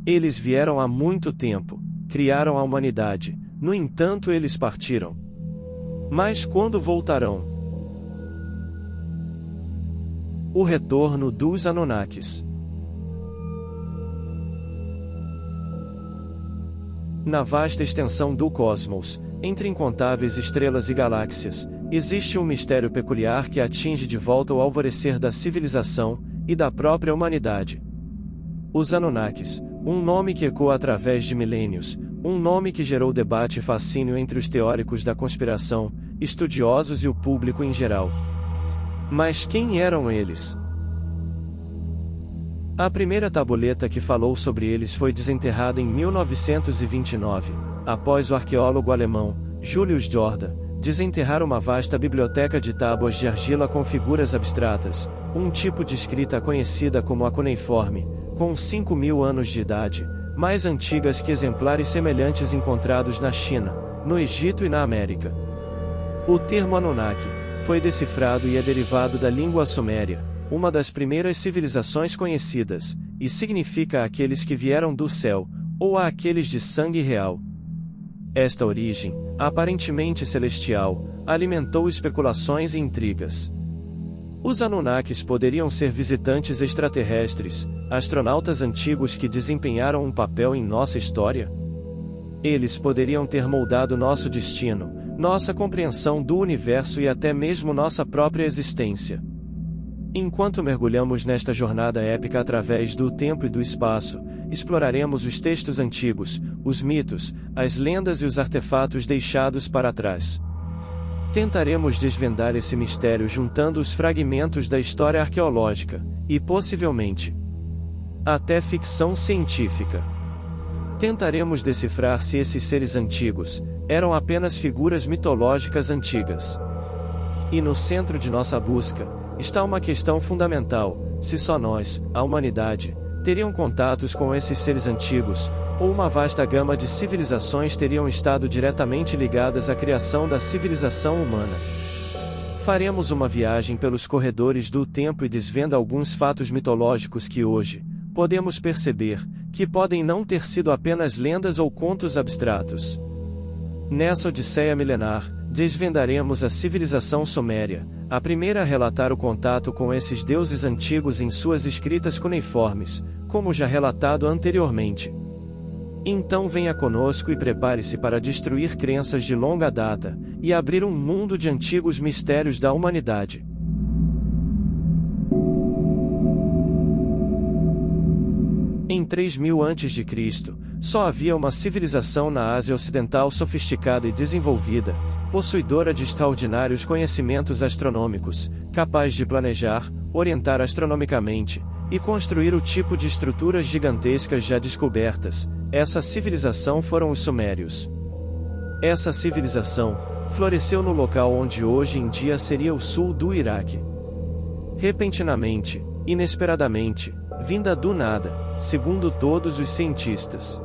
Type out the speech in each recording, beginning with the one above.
Eles vieram há muito tempo, criaram a humanidade, no entanto eles partiram. Mas quando voltarão? O retorno dos Anunnakis. Na vasta extensão do cosmos, entre incontáveis estrelas e galáxias, existe um mistério peculiar que atinge de volta o alvorecer da civilização e da própria humanidade. Os Anunnakis, um nome que ecoa através de milênios, um nome que gerou debate e fascínio entre os teóricos da conspiração, estudiosos e o público em geral. Mas quem eram eles? A primeira tabuleta que falou sobre eles foi desenterrada em 1929, após o arqueólogo alemão, Julius Jordan, desenterrar uma vasta biblioteca de tábuas de argila com figuras abstratas, um tipo de escrita conhecida como a cuneiforme, com 5.000 anos de idade, mais antigas que exemplares semelhantes encontrados na China, no Egito e na América. O termo Anunnaki foi decifrado e é derivado da língua suméria, uma das primeiras civilizações conhecidas, e significa aqueles que vieram do céu, ou aqueles de sangue real. Esta origem, aparentemente celestial, alimentou especulações e intrigas. Os Anunnakis poderiam ser visitantes extraterrestres, astronautas antigos que desempenharam um papel em nossa história? Eles poderiam ter moldado nosso destino, nossa compreensão do universo e até mesmo nossa própria existência. Enquanto mergulhamos nesta jornada épica através do tempo e do espaço, exploraremos os textos antigos, os mitos, as lendas e os artefatos deixados para trás. Tentaremos desvendar esse mistério juntando os fragmentos da história arqueológica, e possivelmente até ficção científica. Tentaremos decifrar se esses seres antigos eram apenas figuras mitológicas antigas. E no centro de nossa busca está uma questão fundamental: se só nós, a humanidade, teriam contatos com esses seres antigos, ou uma vasta gama de civilizações teriam estado diretamente ligadas à criação da civilização humana. Faremos uma viagem pelos corredores do tempo e desvenda alguns fatos mitológicos que hoje podemos perceber que podem não ter sido apenas lendas ou contos abstratos. Nessa odisseia milenar, desvendaremos a civilização suméria, a primeira a relatar o contato com esses deuses antigos em suas escritas cuneiformes, como já relatado anteriormente. Então venha conosco e prepare-se para destruir crenças de longa data, e abrir um mundo de antigos mistérios da humanidade. Em 3000 a.C., só havia uma civilização na Ásia Ocidental sofisticada e desenvolvida, possuidora de extraordinários conhecimentos astronômicos, capaz de planejar, orientar astronomicamente, e construir o tipo de estruturas gigantescas já descobertas. Essa civilização foram os Sumérios. Essa civilização floresceu no local onde hoje em dia seria o sul do Iraque. Repentinamente, inesperadamente, vinda do nada, segundo todos os cientistas.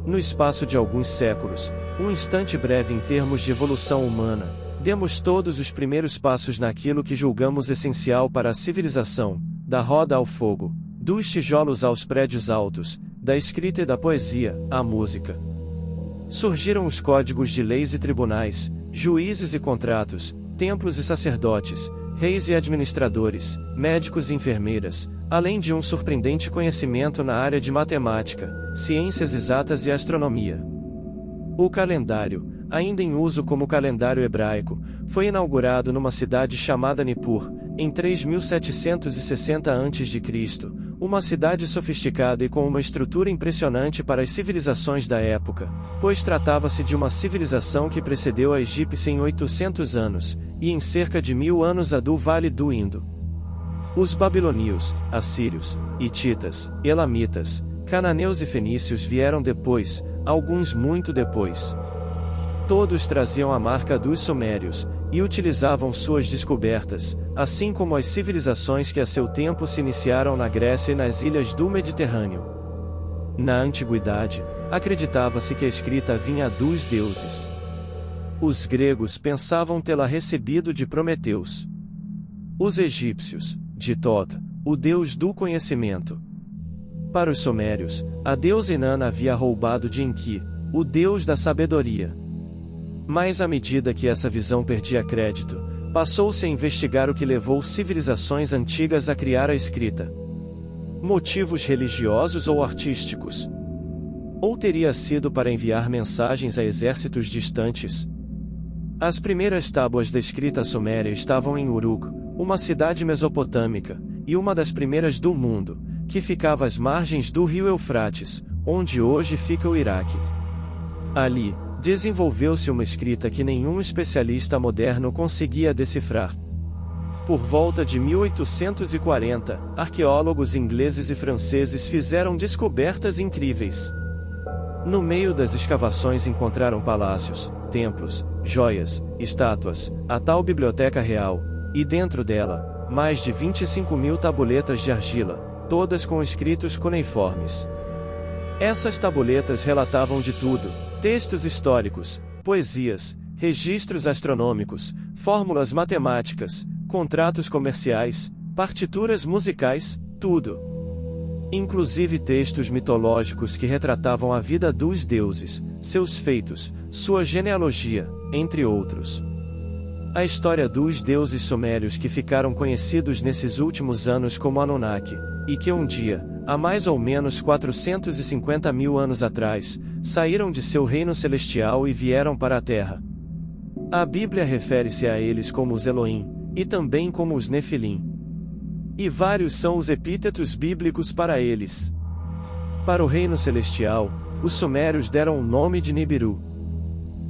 No espaço de alguns séculos, um instante breve em termos de evolução humana, demos todos os primeiros passos naquilo que julgamos essencial para a civilização, da roda ao fogo, dos tijolos aos prédios altos, da escrita e da poesia, à música. Surgiram os códigos de leis e tribunais, juízes e contratos, templos e sacerdotes, reis e administradores, médicos e enfermeiras, além de um surpreendente conhecimento na área de matemática, ciências exatas e astronomia. O calendário, ainda em uso como calendário hebraico, foi inaugurado numa cidade chamada Nippur, em 3760 a.C., uma cidade sofisticada e com uma estrutura impressionante para as civilizações da época, pois tratava-se de uma civilização que precedeu a egípcia em 800 anos, e em cerca de 1000 anos a do Vale do Indo. Os babilônios, assírios, hititas, elamitas, cananeus e fenícios vieram depois, alguns muito depois. Todos traziam a marca dos sumérios, e utilizavam suas descobertas, assim como as civilizações que a seu tempo se iniciaram na Grécia e nas ilhas do Mediterrâneo. Na antiguidade, acreditava-se que a escrita vinha dos deuses. Os gregos pensavam tê-la recebido de Prometeus. Os egípcios, de Thoth, o deus do conhecimento. Para os sumérios, a deusa Inanna havia roubado de Enki, o deus da sabedoria. Mas à medida que essa visão perdia crédito, passou-se a investigar o que levou civilizações antigas a criar a escrita. Motivos religiosos ou artísticos? Ou teria sido para enviar mensagens a exércitos distantes? As primeiras tábuas da escrita suméria estavam em Uruk, uma cidade mesopotâmica, e uma das primeiras do mundo, que ficava às margens do rio Eufrates, onde hoje fica o Iraque. Ali, desenvolveu-se uma escrita que nenhum especialista moderno conseguia decifrar. Por volta de 1840, arqueólogos ingleses e franceses fizeram descobertas incríveis. No meio das escavações encontraram palácios, templos, joias, estátuas, a tal biblioteca real, e dentro dela, mais de 25.000 tabuletas de argila, todas com escritos cuneiformes. Essas tabuletas relatavam de tudo: textos históricos, poesias, registros astronômicos, fórmulas matemáticas, contratos comerciais, partituras musicais, tudo. Inclusive textos mitológicos que retratavam a vida dos deuses, seus feitos, sua genealogia, entre outros. A história dos deuses sumérios que ficaram conhecidos nesses últimos anos como Anunnaki, e que um dia, há mais ou menos 450.000 anos atrás, saíram de seu reino celestial e vieram para a Terra. A Bíblia refere-se a eles como os Elohim, e também como os Nefilim. E vários são os epítetos bíblicos para eles. Para o reino celestial, os sumérios deram o nome de Nibiru.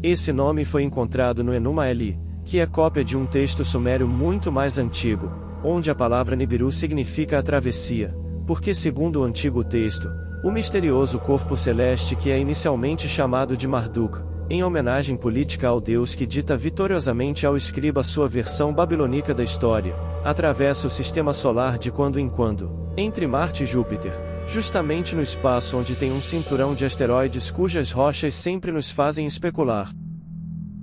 Esse nome foi encontrado no Enuma Eli, que é cópia de um texto sumério muito mais antigo, onde a palavra Nibiru significa a travessia, porque segundo o antigo texto, o misterioso corpo celeste que é inicialmente chamado de Marduk, em homenagem política ao deus que dita vitoriosamente ao escriba sua versão babilônica da história, atravessa o sistema solar de quando em quando, entre Marte e Júpiter, justamente no espaço onde tem um cinturão de asteroides cujas rochas sempre nos fazem especular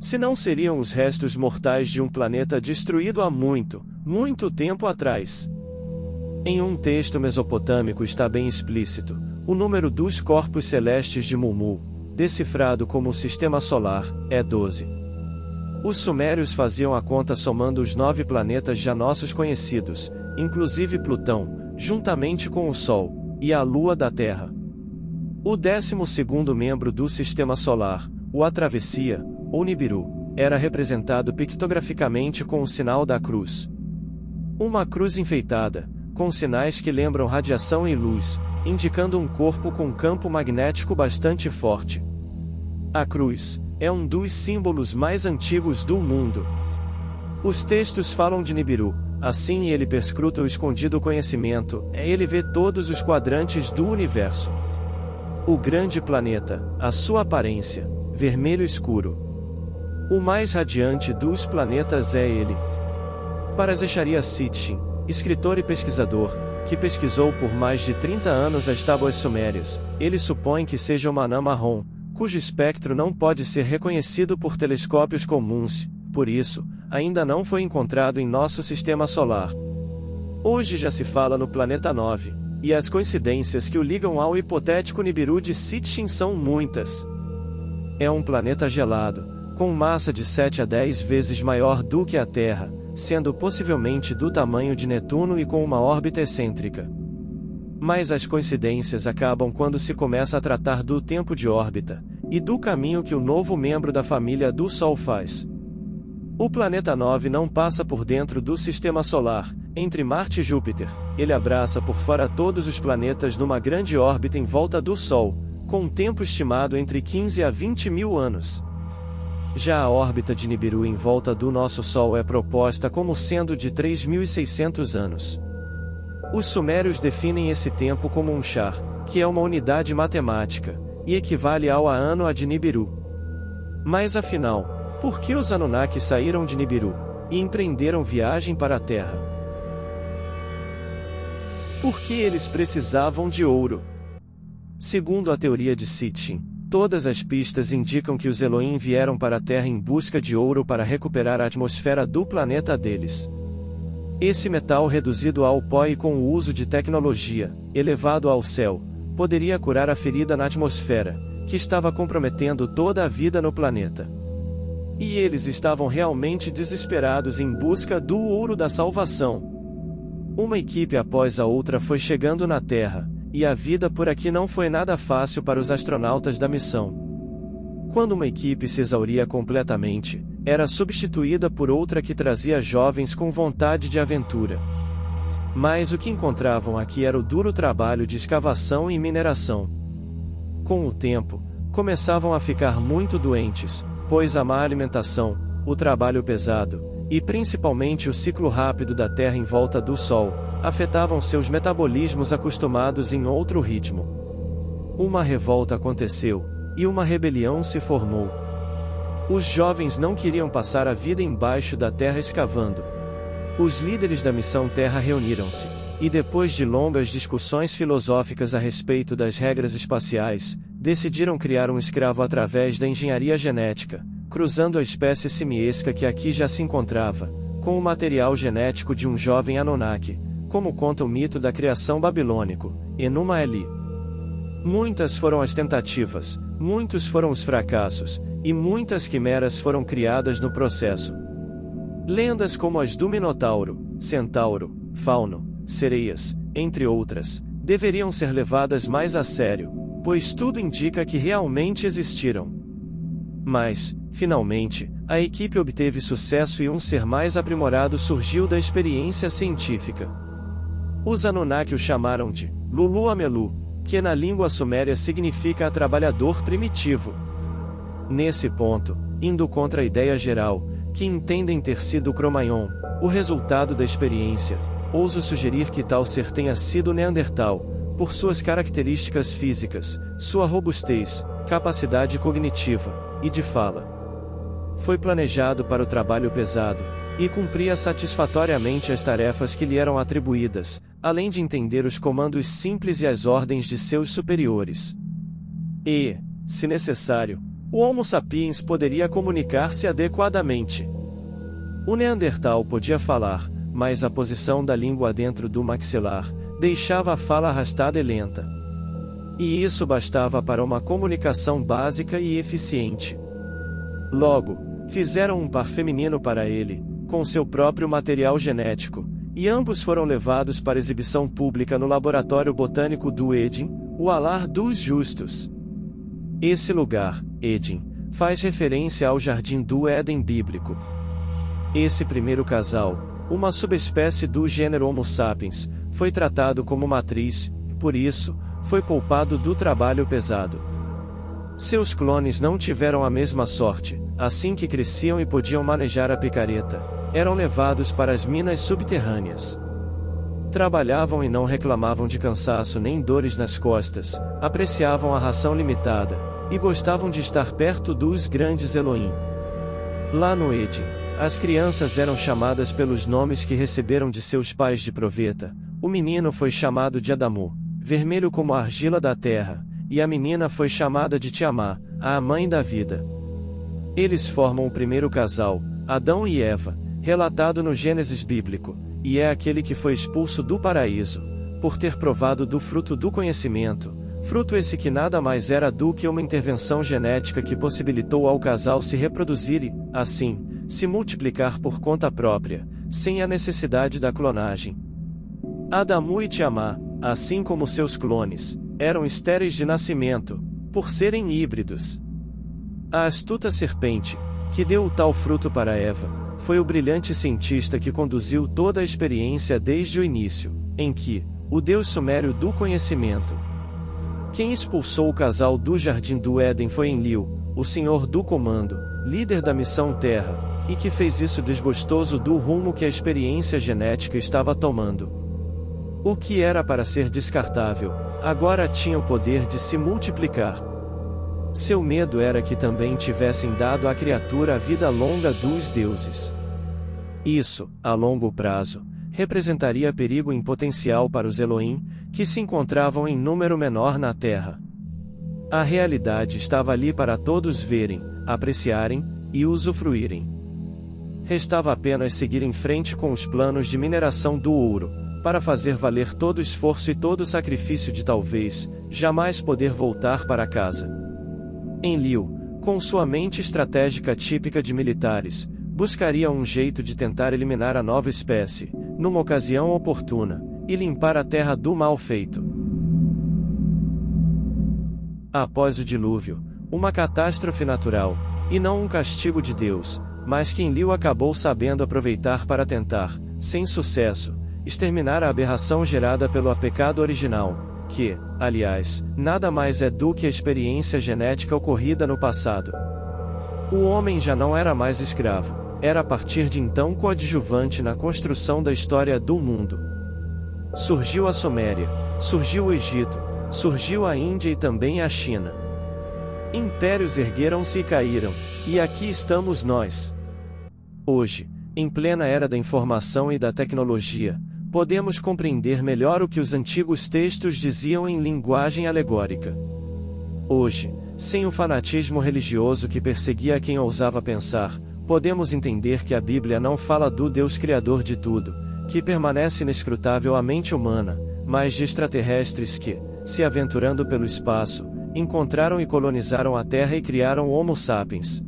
se não seriam os restos mortais de um planeta destruído há muito, muito tempo atrás. Em um texto mesopotâmico está bem explícito o número dos corpos celestes de Mumu, decifrado como o Sistema Solar, é 12. Os sumérios faziam a conta somando os 9 planetas já nossos conhecidos, inclusive Plutão, juntamente com o Sol, e a Lua da Terra. O 12º membro do Sistema Solar, o A Travessia, ou Nibiru, era representado pictograficamente com o sinal da cruz. Uma cruz enfeitada, com sinais que lembram radiação e luz, indicando um corpo com campo magnético bastante forte. A cruz é um dos símbolos mais antigos do mundo. Os textos falam de Nibiru, assim ele perscruta o escondido conhecimento, ele vê todos os quadrantes do universo. O grande planeta, a sua aparência, vermelho escuro. O mais radiante dos planetas é ele. Para Zecharia Sitchin, escritor e pesquisador, que pesquisou por mais de 30 anos as tábuas sumérias, ele supõe que seja uma anã marrom, cujo espectro não pode ser reconhecido por telescópios comuns, por isso, ainda não foi encontrado em nosso sistema solar. Hoje já se fala no planeta 9, e as coincidências que o ligam ao hipotético Nibiru de Sitchin são muitas. É um planeta gelado, com massa de 7 a 10 vezes maior do que a Terra, sendo possivelmente do tamanho de Netuno e com uma órbita excêntrica. Mas as coincidências acabam quando se começa a tratar do tempo de órbita, e do caminho que o novo membro da família do Sol faz. O planeta 9 não passa por dentro do Sistema Solar, entre Marte e Júpiter, ele abraça por fora todos os planetas numa grande órbita em volta do Sol, com um tempo estimado entre 15 a 20 mil anos. Já a órbita de Nibiru em volta do nosso Sol é proposta como sendo de 3.600 anos. Os sumérios definem esse tempo como um char, que é uma unidade matemática, e equivale ao ano de Nibiru. Mas afinal, por que os Anunnaki saíram de Nibiru e empreenderam viagem para a Terra? Por que eles precisavam de ouro? Segundo a teoria de Sitchin, todas as pistas indicam que os Elohim vieram para a Terra em busca de ouro para recuperar a atmosfera do planeta deles. Esse metal reduzido ao pó e com o uso de tecnologia, elevado ao céu, poderia curar a ferida na atmosfera, que estava comprometendo toda a vida no planeta. E eles estavam realmente desesperados em busca do ouro da salvação. Uma equipe após a outra foi chegando na Terra, e a vida por aqui não foi nada fácil para os astronautas da missão. Quando uma equipe se exauria completamente, era substituída por outra que trazia jovens com vontade de aventura. Mas o que encontravam aqui era o duro trabalho de escavação e mineração. Com o tempo, começavam a ficar muito doentes, pois a má alimentação, o trabalho pesado, e principalmente o ciclo rápido da Terra em volta do Sol, afetavam seus metabolismos acostumados em outro ritmo. Uma revolta aconteceu, e uma rebelião se formou. Os jovens não queriam passar a vida embaixo da terra escavando. Os líderes da missão Terra reuniram-se, e depois de longas discussões filosóficas a respeito das regras espaciais, decidiram criar um escravo através da engenharia genética, cruzando a espécie simiesca que aqui já se encontrava, com o material genético de um jovem Anunnaki, como conta o mito da criação babilônico, Enuma Eli. Muitas foram as tentativas, muitos foram os fracassos, e muitas quimeras foram criadas no processo. Lendas como as do Minotauro, Centauro, Fauno, Sereias, entre outras, deveriam ser levadas mais a sério, pois tudo indica que realmente existiram. Mas, finalmente, a equipe obteve sucesso e um ser mais aprimorado surgiu da experiência científica. Os Anunnaki o chamaram de Lulu Amelu, que na língua suméria significa trabalhador primitivo. Nesse ponto, indo contra a ideia geral, que entendem ter sido o Cro-Magnon, o resultado da experiência, ouso sugerir que tal ser tenha sido Neandertal, por suas características físicas, sua robustez, capacidade cognitiva, e de fala. Foi planejado para o trabalho pesado, e cumpria satisfatoriamente as tarefas que lhe eram atribuídas, além de entender os comandos simples e as ordens de seus superiores. E, se necessário, o Homo sapiens poderia comunicar-se adequadamente. O Neandertal podia falar, mas a posição da língua dentro do maxilar deixava a fala arrastada e lenta. E isso bastava para uma comunicação básica e eficiente. Logo, fizeram um par feminino para ele, com seu próprio material genético, e ambos foram levados para exibição pública no Laboratório Botânico do Éden, o Alar dos Justos. Esse lugar, Éden, faz referência ao Jardim do Éden bíblico. Esse primeiro casal, uma subespécie do gênero Homo sapiens, foi tratado como matriz, e por isso, foi poupado do trabalho pesado. Seus clones não tiveram a mesma sorte, assim que cresciam e podiam manejar a picareta, eram levados para as minas subterrâneas. Trabalhavam e não reclamavam de cansaço nem dores nas costas, apreciavam a ração limitada, e gostavam de estar perto dos grandes Elohim. Lá no Éden, as crianças eram chamadas pelos nomes que receberam de seus pais de proveta. O menino foi chamado de Adamu, vermelho como a argila da terra, e a menina foi chamada de Tiamá, a mãe da vida. Eles formam o primeiro casal, Adão e Eva, relatado no Gênesis bíblico, e é aquele que foi expulso do paraíso, por ter provado do fruto do conhecimento, fruto esse que nada mais era do que uma intervenção genética que possibilitou ao casal se reproduzir e, assim, se multiplicar por conta própria, sem a necessidade da clonagem. Adamu e Tiamá, assim como seus clones, eram estéreis de nascimento, por serem híbridos. A astuta serpente, que deu o tal fruto para Eva, foi o brilhante cientista que conduziu toda a experiência desde o início, em que, o deus sumério do conhecimento. Quem expulsou o casal do Jardim do Éden foi Enlil, o senhor do comando, líder da missão Terra, e que fez isso desgostoso do rumo que a experiência genética estava tomando. O que era para ser descartável, agora tinha o poder de se multiplicar. Seu medo era que também tivessem dado à criatura a vida longa dos deuses. Isso, a longo prazo, representaria perigo em potencial para os Elohim, que se encontravam em número menor na Terra. A realidade estava ali para todos verem, apreciarem e usufruírem. restava apenas seguir em frente com os planos de mineração do ouro, para fazer valer todo o esforço e todo o sacrifício de talvez, jamais poder voltar para casa. Enlil, com sua mente estratégica típica de militares, buscaria um jeito de tentar eliminar a nova espécie, numa ocasião oportuna, e limpar a terra do mal feito. Após o dilúvio, uma catástrofe natural, e não um castigo de Deus, mas que Enlil acabou sabendo aproveitar para tentar, sem sucesso, exterminar a aberração gerada pelo pecado original, que, aliás, nada mais é do que a experiência genética ocorrida no passado. O homem já não era mais escravo, era a partir de então coadjuvante na construção da história do mundo. Surgiu a Suméria, surgiu o Egito, surgiu a Índia e também a China. Impérios ergueram-se e caíram, e aqui estamos nós. Hoje, em plena era da informação e da tecnologia, podemos compreender melhor o que os antigos textos diziam em linguagem alegórica. Hoje, sem o fanatismo religioso que perseguia quem ousava pensar, podemos entender que a Bíblia não fala do Deus Criador de tudo, que permanece inescrutável à mente humana, mas de extraterrestres que, se aventurando pelo espaço, encontraram e colonizaram a Terra e criaram o Homo sapiens.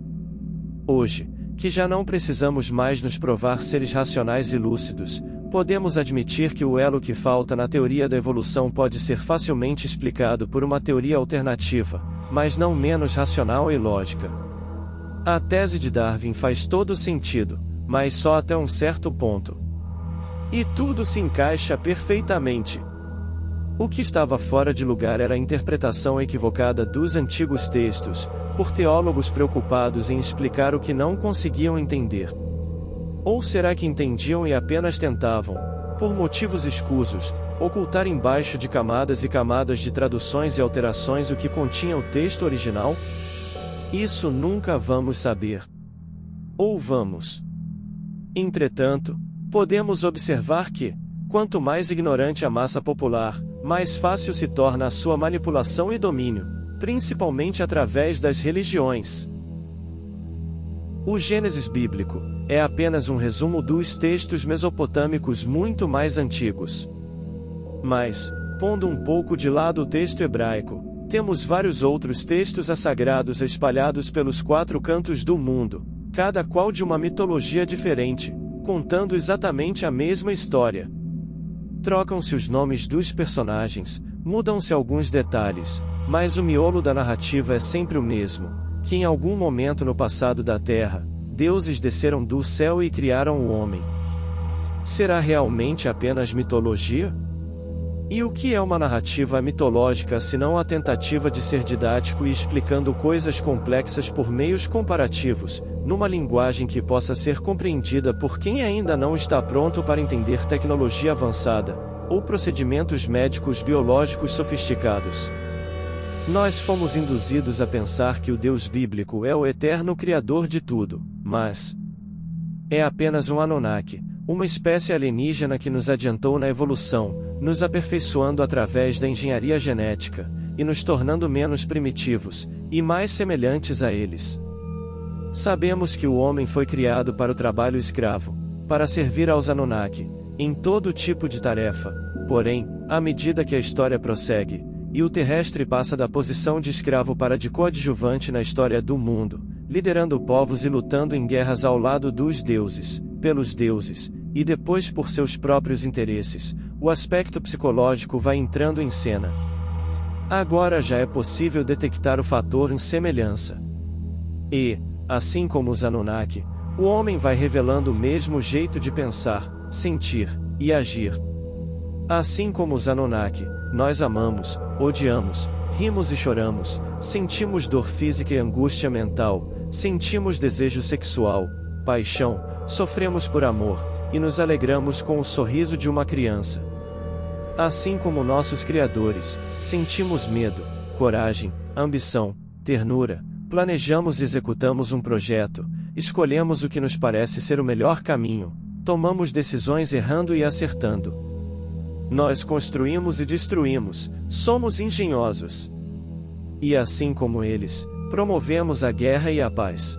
Hoje, que já não precisamos mais nos provar seres racionais e lúcidos, podemos admitir que o elo que falta na teoria da evolução pode ser facilmente explicado por uma teoria alternativa, mas não menos racional e lógica. A tese de Darwin faz todo sentido, mas só até um certo ponto. E tudo se encaixa perfeitamente. O que estava fora de lugar era a interpretação equivocada dos antigos textos, por teólogos preocupados em explicar o que não conseguiam entender. Ou será que entendiam e apenas tentavam, por motivos escusos, ocultar embaixo de camadas e camadas de traduções e alterações o que continha o texto original? Isso nunca vamos saber. Ou vamos? Entretanto, podemos observar que, quanto mais ignorante a massa popular, mais fácil se torna a sua manipulação e domínio, principalmente através das religiões. O Gênesis bíblico é apenas um resumo dos textos mesopotâmicos muito mais antigos. Mas, pondo um pouco de lado o texto hebraico, temos vários outros textos sagrados espalhados pelos 4 cantos do mundo, cada qual de uma mitologia diferente, contando exatamente a mesma história. Trocam-se os nomes dos personagens, mudam-se alguns detalhes, mas o miolo da narrativa é sempre o mesmo, que em algum momento no passado da Terra, deuses desceram do céu e criaram o homem. Será realmente apenas mitologia? E o que é uma narrativa mitológica senão a tentativa de ser didático e explicando coisas complexas por meios comparativos, numa linguagem que possa ser compreendida por quem ainda não está pronto para entender tecnologia avançada, ou procedimentos médicos biológicos sofisticados? Nós fomos induzidos a pensar que o Deus bíblico é o eterno Criador de tudo, mas é apenas um Anunnaki, uma espécie alienígena que nos adiantou na evolução, nos aperfeiçoando através da engenharia genética, e nos tornando menos primitivos, e mais semelhantes a eles. Sabemos que o homem foi criado para o trabalho escravo, para servir aos Anunnaki, em todo tipo de tarefa, porém, à medida que a história prossegue, e o terrestre passa da posição de escravo para de coadjuvante na história do mundo, liderando povos e lutando em guerras ao lado dos deuses, pelos deuses, e depois por seus próprios interesses, o aspecto psicológico vai entrando em cena. Agora já é possível detectar o fator semelhança. E, assim como os Anunnaki, o homem vai revelando o mesmo jeito de pensar, sentir e agir. Assim como os Anunnaki, nós amamos, odiamos, rimos e choramos, sentimos dor física e angústia mental, sentimos desejo sexual, paixão, sofremos por amor, e nos alegramos com o sorriso de uma criança. Assim como nossos criadores, sentimos medo, coragem, ambição, ternura, planejamos e executamos um projeto, escolhemos o que nos parece ser o melhor caminho, tomamos decisões errando e acertando. Nós construímos e destruímos, somos engenhosos. E assim como eles, promovemos a guerra e a paz.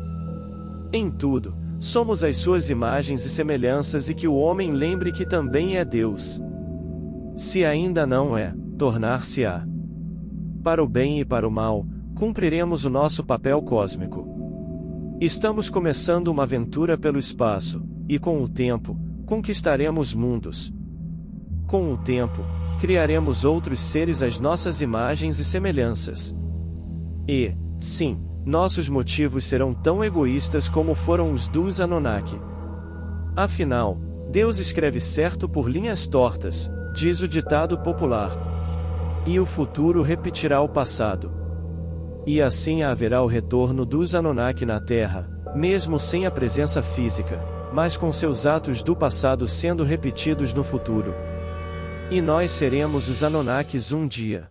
Em tudo, somos as suas imagens e semelhanças e que o homem lembre que também é Deus. Se ainda não é, tornar-se-á. Para o bem e para o mal, cumpriremos o nosso papel cósmico. Estamos começando uma aventura pelo espaço, e com o tempo, conquistaremos mundos. Com o tempo, criaremos outros seres às nossas imagens e semelhanças. E, sim, nossos motivos serão tão egoístas como foram os dos Anunnaki. Afinal, Deus escreve certo por linhas tortas, diz o ditado popular. E o futuro repetirá o passado. E assim haverá o retorno dos Anunnaki na Terra, mesmo sem a presença física, mas com seus atos do passado sendo repetidos no futuro. E nós seremos os Anunnakis um dia.